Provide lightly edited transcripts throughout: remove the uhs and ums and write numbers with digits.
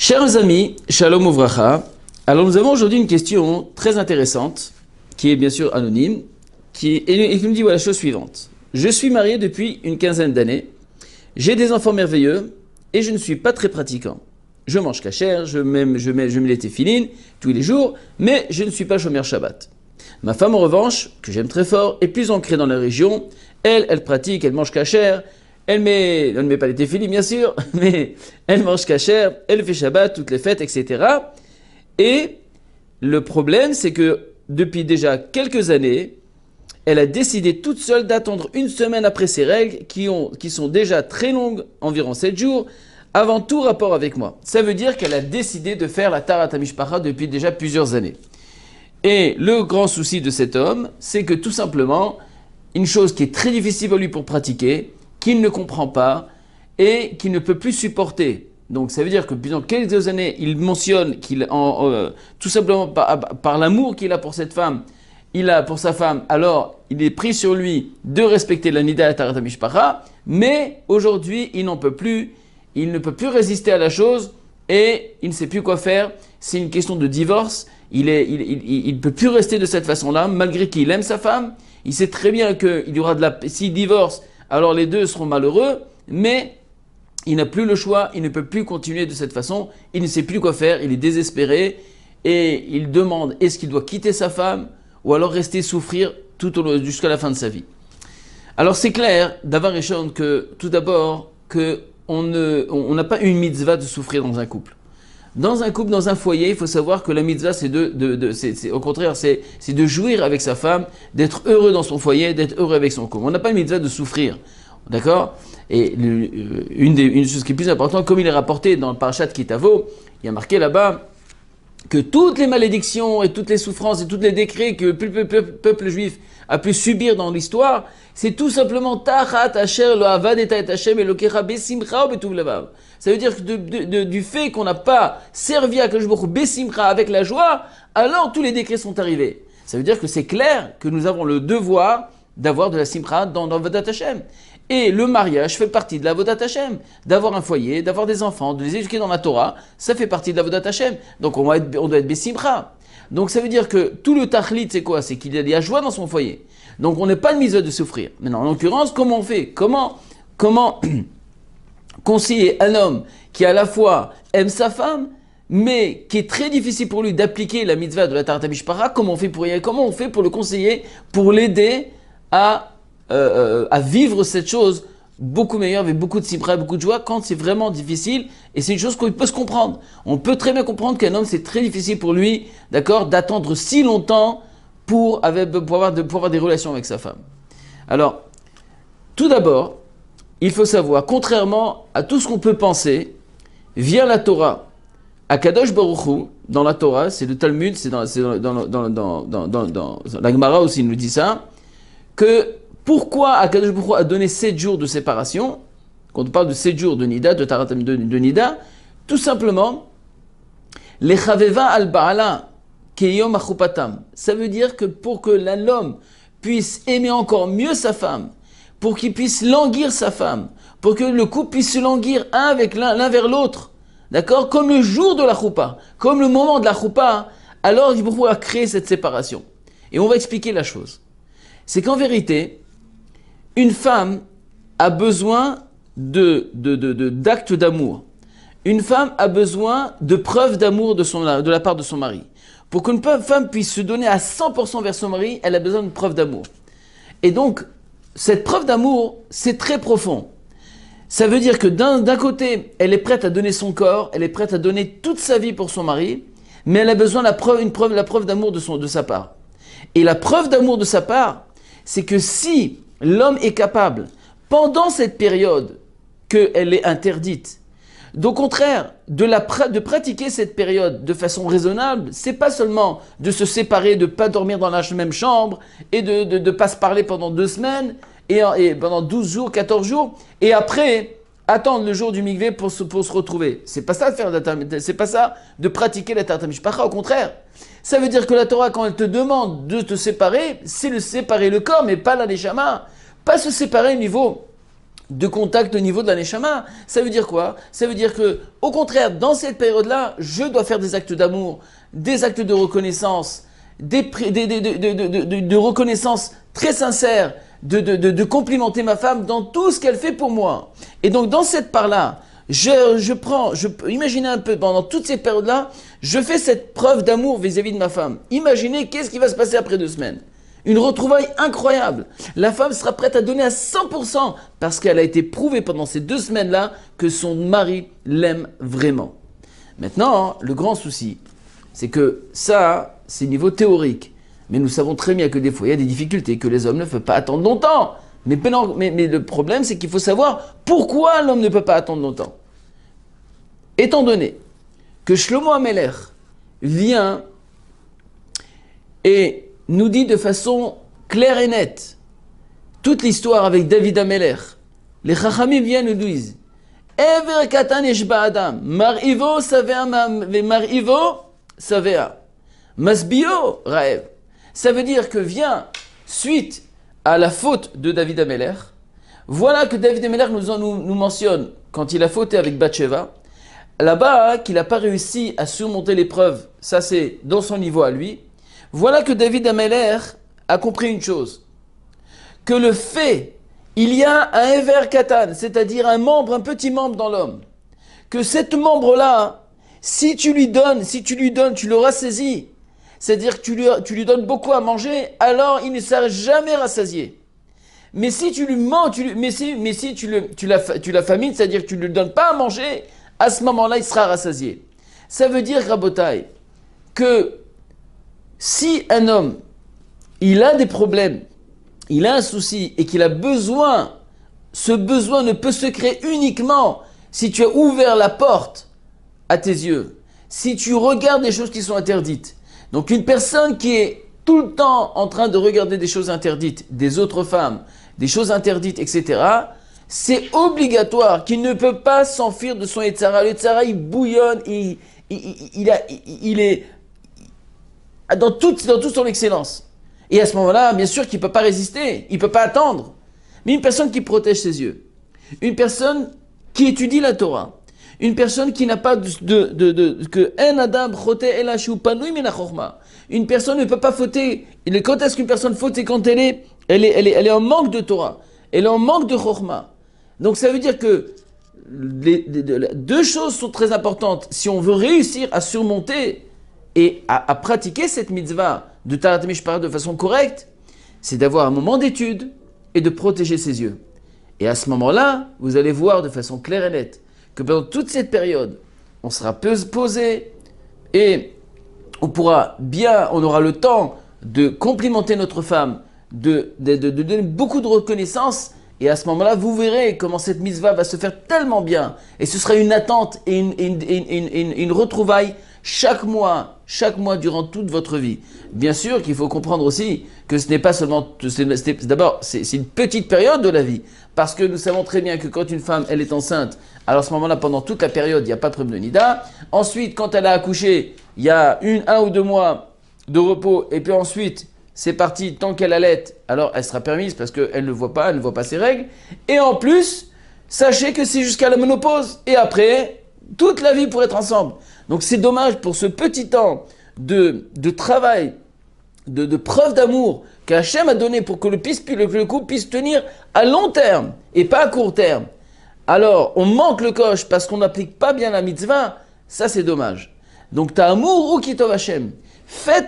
Chers amis, Shalom Uvracha. Alors nous avons aujourd'hui une question très intéressante, qui est bien sûr anonyme, et qui nous dit voilà la chose suivante. Je suis marié depuis une quinzaine d'années, j'ai des enfants merveilleux, et je ne suis pas très pratiquant. Je mange kasher, je mets les téphilines tous les jours, mais je ne suis pas shomer Shabbat. Ma femme en revanche, que j'aime très fort, est plus ancrée dans la région. Elle pratique, elle mange kasher, elle ne met pas les téphilines bien sûr, mais elle mange kasher, elle fait Shabbat, toutes les fêtes, etc. Et le problème, c'est que depuis déjà quelques années, elle a décidé toute seule d'attendre une semaine après ses règles, qui sont déjà très longues, environ 7 jours, avant tout rapport avec moi. Ça veut dire qu'elle a décidé de faire la Tarat HaMishpacha depuis déjà plusieurs années. Et le grand souci de cet homme, c'est que tout simplement, une chose qui est très difficile pour lui pour pratiquer, qu'il ne comprend pas et qu'il ne peut plus supporter. Donc ça veut dire que pendant quelques années, il mentionne qu'il, tout simplement par l'amour qu'il a pour cette femme, il a pour sa femme, alors il est pris sur lui de respecter la Nida et la Tarat HaMishpacha, mais aujourd'hui il n'en peut plus, il ne peut plus résister à la chose et il ne sait plus quoi faire. C'est une question de divorce. Il ne peut plus rester de cette façon-là, malgré qu'il aime sa femme. Il sait très bien qu'il y aura s'il divorce, alors les deux seront malheureux, mais il n'a plus le choix, il ne peut plus continuer de cette façon, il ne sait plus quoi faire, il est désespéré et il demande est-ce qu'il doit quitter sa femme ou alors rester souffrir jusqu'à la fin de sa vie. Alors c'est clair, d'avoir échangé que tout d'abord, qu'on n'a pas une mitzvah de souffrir dans un couple. Dans un couple, dans un foyer, il faut savoir que la mitzvah, au contraire, c'est de jouir avec sa femme, d'être heureux dans son foyer, d'être heureux avec son couple. On n'a pas une mitzvah de souffrir, d'accord? Et une chose qui est plus importante, comme il est rapporté dans le Parashat Kitavo, il y a marqué là-bas que toutes les malédictions et toutes les souffrances et tous les décrets que le peuple juif a pu subir dans l'histoire, c'est tout simplement Tachat Asher lo avad et Hashem elokecha besimcha betuv levav. Ça veut dire que du fait qu'on n'a pas servi à Kadosh Baruch Hu besimcha avec la joie, alors tous les décrets sont arrivés. Ça veut dire que c'est clair que nous avons le devoir d'avoir de la simcha dans Avodat Hashem. Et le mariage fait partie de l'Avodat Hashem. D'avoir un foyer, d'avoir des enfants, de les éduquer dans la Torah, ça fait partie de l'Avodat Hashem. Donc on doit être besimcha. Donc ça veut dire que tout le tachlit, c'est quoi? C'est qu'il y a de la joie dans son foyer. Donc on n'est pas de mise de souffrir. Maintenant, en l'occurrence, comment on fait? Comment conseiller un homme qui à la fois aime sa femme, mais qui est très difficile pour lui d'appliquer la mitzvah de la Tarat HaMishpacha? Comment on fait pour le conseiller, pour l'aider à vivre cette chose beaucoup meilleure, avec beaucoup de simra, beaucoup de joie, quand c'est vraiment difficile, et c'est une chose qu'on peut se comprendre. On peut très bien comprendre qu'un homme, c'est très difficile pour lui, d'accord, d'attendre si longtemps pour avoir des relations avec sa femme. Alors, tout d'abord, il faut savoir, contrairement à tout ce qu'on peut penser, via la Torah, à Kadosh Baruch Hu, dans la Torah, c'est le Talmud, c'est dans la Gemara aussi, il nous dit ça, que pourquoi Akadosh Baruch Hu a donné 7 jours de séparation, quand on parle de 7 jours de Nida, de Tarat de Nida, tout simplement, les Chaveva al-Ba'ala, Keyom achupatam. Ça veut dire que pour que l'homme puisse aimer encore mieux sa femme, pour qu'il puisse languir sa femme, pour que le couple puisse se languir l'un vers l'autre, d'accord? Comme le jour de la choupa, comme le moment de la choupa, alors il faut créer cette séparation. Et on va expliquer la chose. C'est qu'en vérité, une femme a besoin d'actes d'amour. Une femme a besoin de preuves d'amour de la part de son mari. Pour qu'une femme puisse se donner à 100% vers son mari, elle a besoin d'une preuve d'amour. Et donc, cette preuve d'amour, c'est très profond. Ça veut dire que d'un côté, elle est prête à donner son corps, elle est prête à donner toute sa vie pour son mari, mais elle a besoin de la preuve d'amour de sa part. Et la preuve d'amour de sa part, c'est que si l'homme est capable, pendant cette période qu'elle est interdite, au contraire, de pratiquer cette période de façon raisonnable, c'est pas seulement de se séparer, de ne pas dormir dans la même chambre et de ne pas se parler pendant 2 semaines et pendant 12 jours, 14 jours, et après attendre le jour du mikvé pour se retrouver. C'est pas ça c'est pas ça de pratiquer la Tarat HaMishpacha, au contraire. Ça veut dire que la Torah, quand elle te demande de te séparer, c'est séparer le corps, mais pas la neshama. Pas se séparer au niveau de contact au niveau de la neshama. Ça veut dire quoi? Ça veut dire que, au contraire, dans cette période-là, je dois faire des actes d'amour, des actes de reconnaissance, de reconnaissance très sincère, de complimenter ma femme dans tout ce qu'elle fait pour moi. Et donc, dans cette part-là, imaginez un peu, pendant toute cette période-là, je fais cette preuve d'amour vis-à-vis de ma femme. Imaginez qu'est-ce qui va se passer après 2 semaines. Une retrouvaille incroyable. La femme sera prête à donner à 100% parce qu'elle a été prouvée pendant ces 2 semaines-là que son mari l'aime vraiment. Maintenant, le grand souci, c'est que ça, c'est niveau théorique. Mais nous savons très bien que des fois, il y a des difficultés, que les hommes ne peuvent pas attendre longtemps. Mais le problème, c'est qu'il faut savoir pourquoi l'homme ne peut pas attendre longtemps. Étant donné que Shlomo HaMelech vient et nous dit de façon claire et nette toute l'histoire avec David HaMelech, les Chachamim viennent et nous disent Ever katan yesh ba'adam, mar'ivo savea mar'ivo savea, masbio ra'ev. Ça veut dire que vient, suite à la faute de David HaMelech, voilà que David HaMelech nous mentionne, quand il a fauté avec Bathsheba, là-bas, qu'il n'a pas réussi à surmonter l'épreuve, ça c'est dans son niveau à lui, voilà que David HaMelech a compris une chose, que le fait, il y a un Ever Katan, c'est-à-dire un petit membre dans l'homme, que cet membre-là, si tu lui donnes, tu le rassaisis, c'est-à-dire que tu lui donnes beaucoup à manger, alors il ne sera jamais rassasié. Mais si tu lui mens, tu la famines, c'est-à-dire que tu ne lui donnes pas à manger, à ce moment-là, il sera rassasié. Ça veut dire, Rabotai, que si un homme, il a des problèmes, il a un souci et qu'il a besoin, ce besoin ne peut se créer uniquement si tu as ouvert la porte à tes yeux, si tu regardes des choses qui sont interdites. Donc une personne qui est tout le temps en train de regarder des choses interdites, des autres femmes, des choses interdites, etc., c'est obligatoire qu'il ne peut pas s'enfuir de son Yetzara. Le Yetzara, il bouillonne, il est dans toute son excellence. Et à ce moment-là, bien sûr qu'il ne peut pas résister, il ne peut pas attendre. Mais une personne qui protège ses yeux, une personne qui étudie la Torah, une personne qui n'a pas une personne ne peut pas fauter. Quand est-ce qu'une personne faute? C'est quand elle est en manque de Torah. Elle est en manque de Chokhmah. Donc ça veut dire que 2 choses sont très importantes. Si on veut réussir à surmonter et à pratiquer cette mitzvah de Taharat Mishpachah de façon correcte, c'est d'avoir un moment d'étude et de protéger ses yeux. Et à ce moment-là, vous allez voir de façon claire et nette que pendant toute cette période, on sera posé et on aura le temps de complimenter notre femme, de donner beaucoup de reconnaissance. Et à ce moment-là, vous verrez comment cette mitzvah va se faire tellement bien. Et ce sera une attente et une retrouvaille chaque mois durant toute votre vie. Bien sûr qu'il faut comprendre aussi que ce n'est pas seulement... D'abord, c'est une petite période de la vie. Parce que nous savons très bien que quand une femme, elle est enceinte, alors à ce moment-là, pendant toute la période, il n'y a pas de problème de nida. Ensuite, quand elle a accouché, il y a 1 ou 2 mois de repos. Et puis ensuite, c'est parti, tant qu'elle allait, alors elle sera permise parce qu'elle ne voit pas ses règles. Et en plus, sachez que c'est jusqu'à la ménopause. Et après, toute la vie pour être ensemble. Donc c'est dommage pour ce petit temps de travail, de preuve d'amour qu'Hachem a donné pour que le couple puisse tenir à long terme et pas à court terme. Alors, on manque le coche parce qu'on n'applique pas bien la mitzvah, ça c'est dommage. Donc, t'as amour ou kitov Hachem.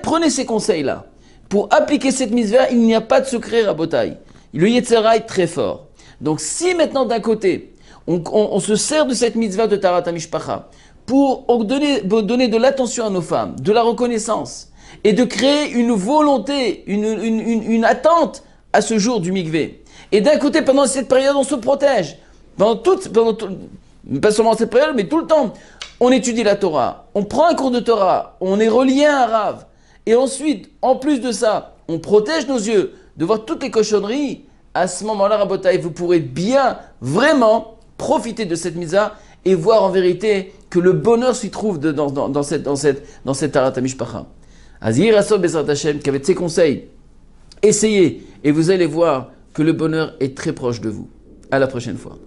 Prenez ces conseils-là. Pour appliquer cette mitzvah, il n'y a pas de secret Rabotai. Le Yetzera est très fort. Donc, si maintenant d'un côté, on se sert de cette mitzvah de Taharat Mishpachah pour donner de l'attention à nos femmes, de la reconnaissance, et de créer une volonté, une attente à ce jour du mikvé. Et d'un côté, pendant cette période, on se protège. Pas seulement cette période, mais tout le temps. On étudie la Torah, on prend un cours de Torah, on est relié à un Rav. Et ensuite, en plus de ça, on protège nos yeux de voir toutes les cochonneries. À ce moment-là, Rabotai, vous pourrez bien, vraiment, profiter de cette misa et voir en vérité que le bonheur s'y trouve dans cette Taharat Mishpachah. Azir Asov Bezrat Hashem, qu'avec ces conseils, essayez et vous allez voir que le bonheur est très proche de vous. À la prochaine fois.